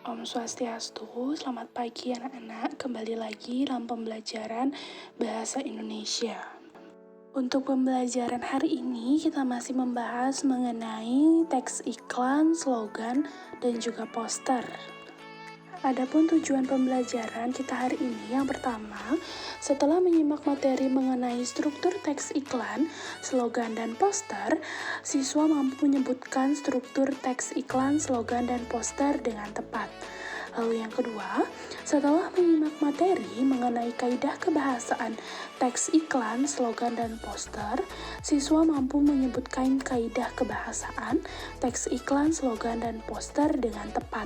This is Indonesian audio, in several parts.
Om Swastiastu, selamat pagi anak-anak. Kembali lagi dalam pembelajaran Bahasa Indonesia. Untuk pembelajaran hari ini, kita masih membahas mengenai teks iklan, slogan, dan juga poster. Adapun tujuan pembelajaran kita hari ini, yang pertama, setelah menyimak materi mengenai struktur teks iklan, slogan, dan poster, siswa mampu menyebutkan struktur teks iklan, slogan, dan poster dengan tepat. Lalu yang kedua, setelah menyimak materi mengenai kaidah kebahasaan teks iklan, slogan, dan poster, siswa mampu menyebutkan kaidah kebahasaan teks iklan, slogan, dan poster dengan tepat.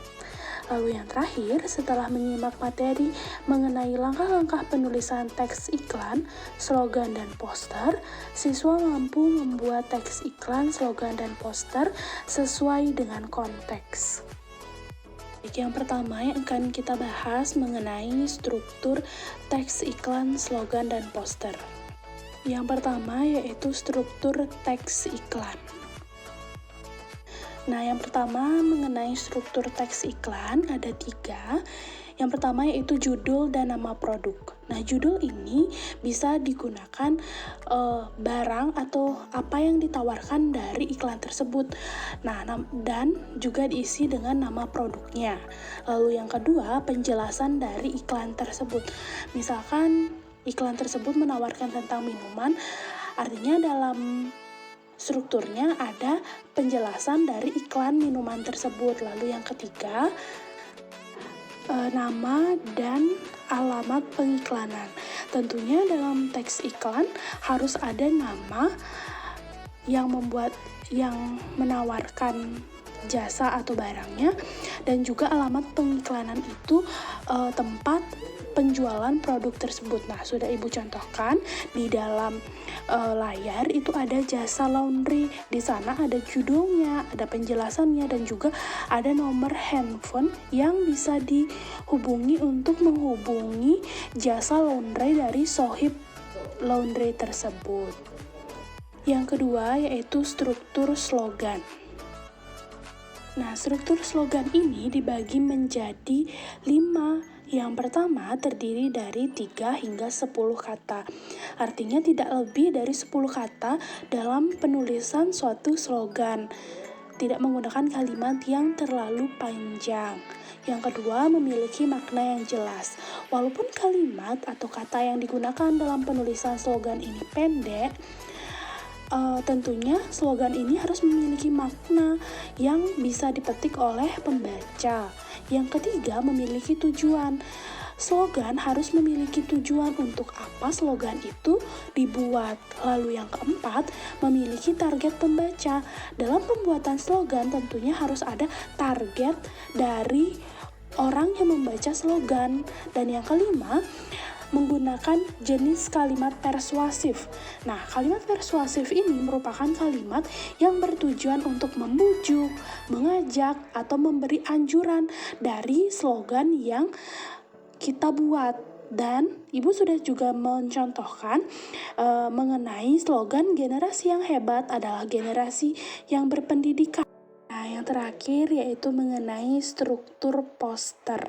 Lalu yang terakhir, setelah menyimak materi mengenai langkah-langkah penulisan teks iklan, slogan, dan poster, siswa mampu membuat teks iklan, slogan, dan poster sesuai dengan konteks. Yang pertama yang akan kita bahas mengenai struktur teks iklan, slogan, dan poster. Yang pertama yaitu struktur teks iklan. Nah, yang pertama mengenai struktur teks iklan ada 3. Yang pertama yaitu judul dan nama produk. Nah, judul ini bisa digunakan barang atau apa yang ditawarkan dari iklan tersebut. Nah, dan juga diisi dengan nama produknya. Lalu yang kedua, penjelasan dari iklan tersebut. Misalkan iklan tersebut menawarkan tentang minuman, artinya dalam strukturnya ada penjelasan dari iklan minuman tersebut. Lalu yang ketiga, nama dan alamat pengiklanan. Tentunya dalam teks iklan harus ada nama yang menawarkan jasa atau barangnya, dan juga alamat pengiklanan itu tempat penjualan produk tersebut. Nah, sudah Ibu contohkan di dalam layar itu ada jasa laundry. Di sana ada judulnya, ada penjelasannya, dan juga ada nomor handphone yang bisa dihubungi untuk menghubungi jasa laundry dari Sohib laundry tersebut. Yang kedua yaitu struktur slogan. Nah, struktur slogan ini dibagi menjadi 5. Yang pertama terdiri dari 3 hingga 10 kata. Artinya tidak lebih dari 10 kata dalam penulisan suatu slogan. Tidak menggunakan kalimat yang terlalu panjang. Yang kedua, memiliki makna yang jelas. Walaupun kalimat atau kata yang digunakan dalam penulisan slogan ini pendek, tentunya slogan ini harus memiliki makna yang bisa dipetik oleh pembaca. Yang ketiga, memiliki tujuan. Slogan harus memiliki tujuan untuk apa slogan itu dibuat. Lalu yang keempat, memiliki target pembaca. Dalam pembuatan slogan tentunya harus ada target dari orang yang membaca slogan. Dan yang kelima, menggunakan jenis kalimat persuasif. Nah, kalimat persuasif ini merupakan kalimat yang bertujuan untuk membujuk, mengajak, atau memberi anjuran dari slogan yang kita buat. Dan Ibu sudah juga mencontohkan mengenai slogan generasi yang hebat adalah generasi yang berpendidikan. Nah, yang terakhir yaitu mengenai struktur poster.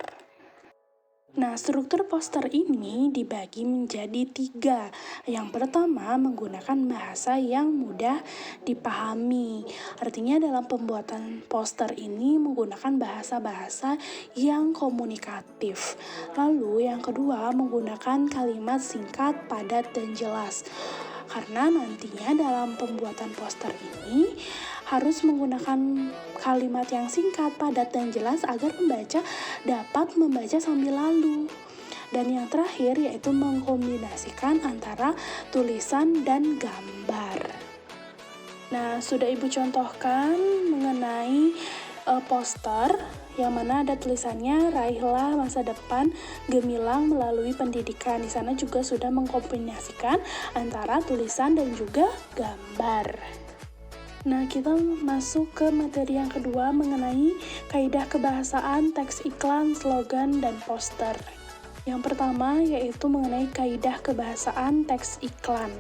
Nah, struktur poster ini dibagi menjadi 3. Yang pertama, menggunakan bahasa yang mudah dipahami. Artinya dalam pembuatan poster ini menggunakan bahasa-bahasa yang komunikatif. Lalu yang kedua, menggunakan kalimat singkat, padat, dan jelas. Karena nantinya dalam pembuatan poster ini harus menggunakan kalimat yang singkat, padat, dan jelas agar pembaca dapat membaca sambil lalu. Dan yang terakhir yaitu mengkombinasikan antara tulisan dan gambar. Nah, sudah Ibu contohkan mengenai poster yang mana ada tulisannya raihlah masa depan gemilang melalui pendidikan. Di sana juga sudah mengkombinasikan antara tulisan dan juga gambar. Nah, kita masuk ke materi yang kedua mengenai kaidah kebahasaan teks iklan, slogan, dan poster. Yang pertama yaitu mengenai kaidah kebahasaan teks iklan.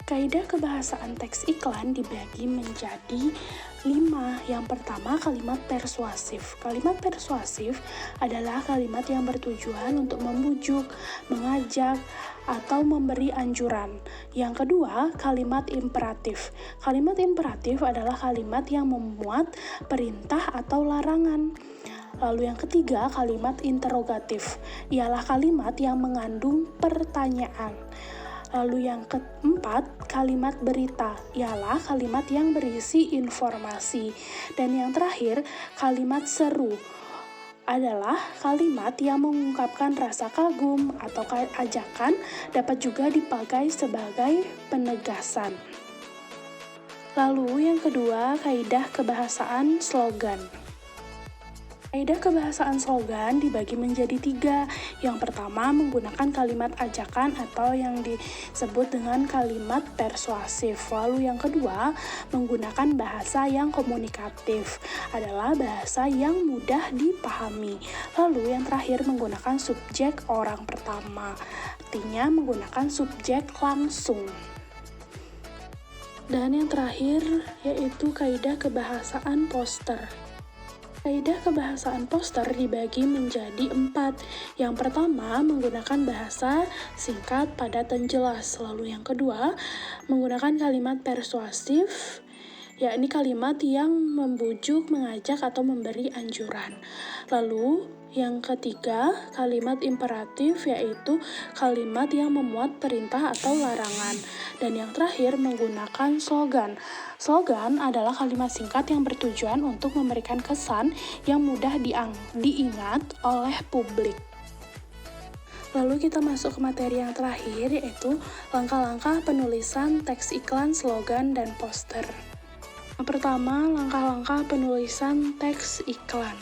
Kaidah kebahasaan teks iklan dibagi menjadi 5. Yang pertama, kalimat persuasif. Kalimat persuasif adalah kalimat yang bertujuan untuk membujuk, mengajak, atau memberi anjuran. Yang kedua, kalimat imperatif. Kalimat imperatif adalah kalimat yang memuat perintah atau larangan. Lalu yang ketiga, kalimat interrogatif. Ialah kalimat yang mengandung pertanyaan. Lalu yang keempat, kalimat berita, ialah kalimat yang berisi informasi. Dan yang terakhir, kalimat seru, adalah kalimat yang mengungkapkan rasa kagum atau ajakan, dapat juga dipakai sebagai penegasan. Lalu yang kedua, kaidah kebahasaan slogan. Kaidah kebahasaan slogan dibagi menjadi 3. Yang pertama, menggunakan kalimat ajakan atau yang disebut dengan kalimat persuasif. Lalu yang kedua, menggunakan bahasa yang komunikatif, adalah bahasa yang mudah dipahami. Lalu yang terakhir, menggunakan subjek orang pertama, artinya menggunakan subjek langsung. Dan yang terakhir yaitu kaidah kebahasaan poster. Kaidah kebahasaan poster dibagi menjadi 4. Yang pertama, menggunakan bahasa singkat, padat, dan jelas. Lalu yang kedua, menggunakan kalimat persuasif, yakni kalimat yang membujuk, mengajak, atau memberi anjuran. Lalu yang ketiga, kalimat imperatif, yaitu kalimat yang memuat perintah atau larangan. Dan yang terakhir, menggunakan slogan. Slogan adalah kalimat singkat yang bertujuan untuk memberikan kesan yang mudah diingat oleh publik. Lalu kita masuk ke materi yang terakhir, yaitu langkah-langkah penulisan teks iklan, slogan, dan poster. Yang pertama, langkah-langkah penulisan teks iklan.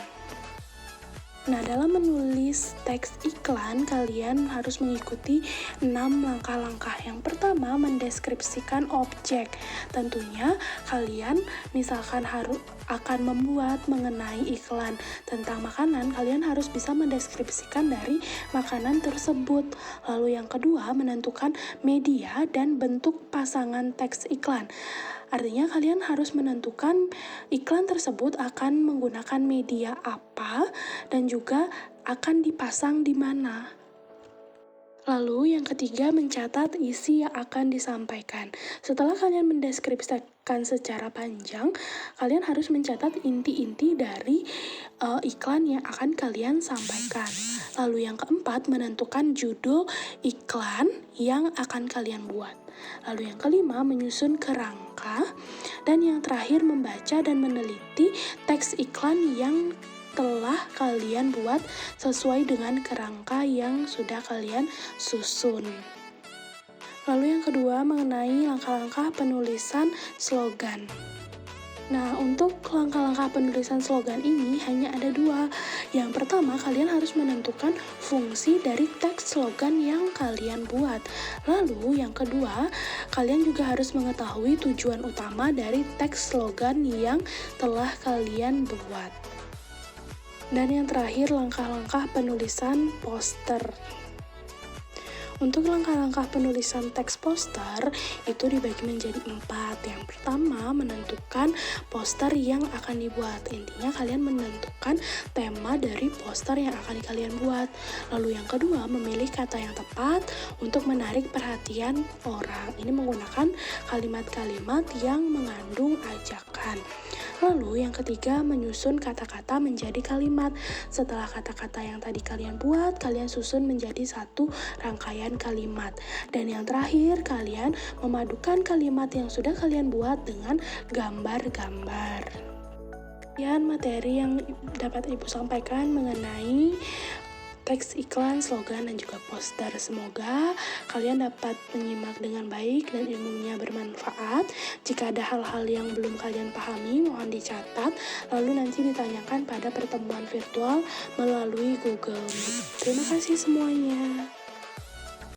Nah, dalam menulis teks iklan, kalian harus mengikuti 6 langkah-langkah. Yang pertama, mendeskripsikan objek. Tentunya, kalian misalkan akan membuat mengenai iklan tentang makanan, kalian harus bisa mendeskripsikan dari makanan tersebut. Lalu yang kedua, menentukan media dan bentuk pasangan teks iklan. Artinya kalian harus menentukan iklan tersebut akan menggunakan media apa dan juga akan dipasang di mana. Lalu yang ketiga, mencatat isi yang akan disampaikan. Setelah kalian mendeskripsikan secara panjang, kalian harus mencatat inti-inti dari iklan yang akan kalian sampaikan. Lalu yang keempat, menentukan judul iklan yang akan kalian buat. Lalu yang kelima, menyusun kerangka. Dan yang terakhir, membaca dan meneliti teks iklan yang telah kalian buat sesuai dengan kerangka yang sudah kalian susun. Lalu yang kedua, mengenai langkah-langkah penulisan slogan. Nah, untuk langkah-langkah penulisan slogan ini hanya ada 2. Yang pertama, kalian harus menentukan fungsi dari teks slogan yang kalian buat. Lalu yang kedua, kalian juga harus mengetahui tujuan utama dari teks slogan yang telah kalian buat. Dan yang terakhir, langkah-langkah penulisan poster. Untuk langkah-langkah penulisan teks poster itu dibagi menjadi 4. Yang pertama, menentukan poster yang akan dibuat. Intinya kalian menentukan tema dari poster yang akan kalian buat. Lalu yang kedua, memilih kata yang tepat untuk menarik perhatian orang. Ini menggunakan kalimat-kalimat yang mengandung ajakan. Lalu yang ketiga, menyusun kata-kata menjadi kalimat. Setelah kata-kata yang tadi kalian buat, kalian susun menjadi satu rangkaian kalimat. Dan yang terakhir, kalian memadukan kalimat yang sudah kalian buat dengan gambar-gambar. Sekian materi yang dapat Ibu sampaikan mengenai teks iklan, slogan, dan juga poster. Semoga kalian dapat menyimak dengan baik dan ilmunya bermanfaat. Jika ada hal-hal yang belum kalian pahami, mohon dicatat, lalu nanti ditanyakan pada pertemuan virtual melalui Google Meet. Terima kasih semuanya.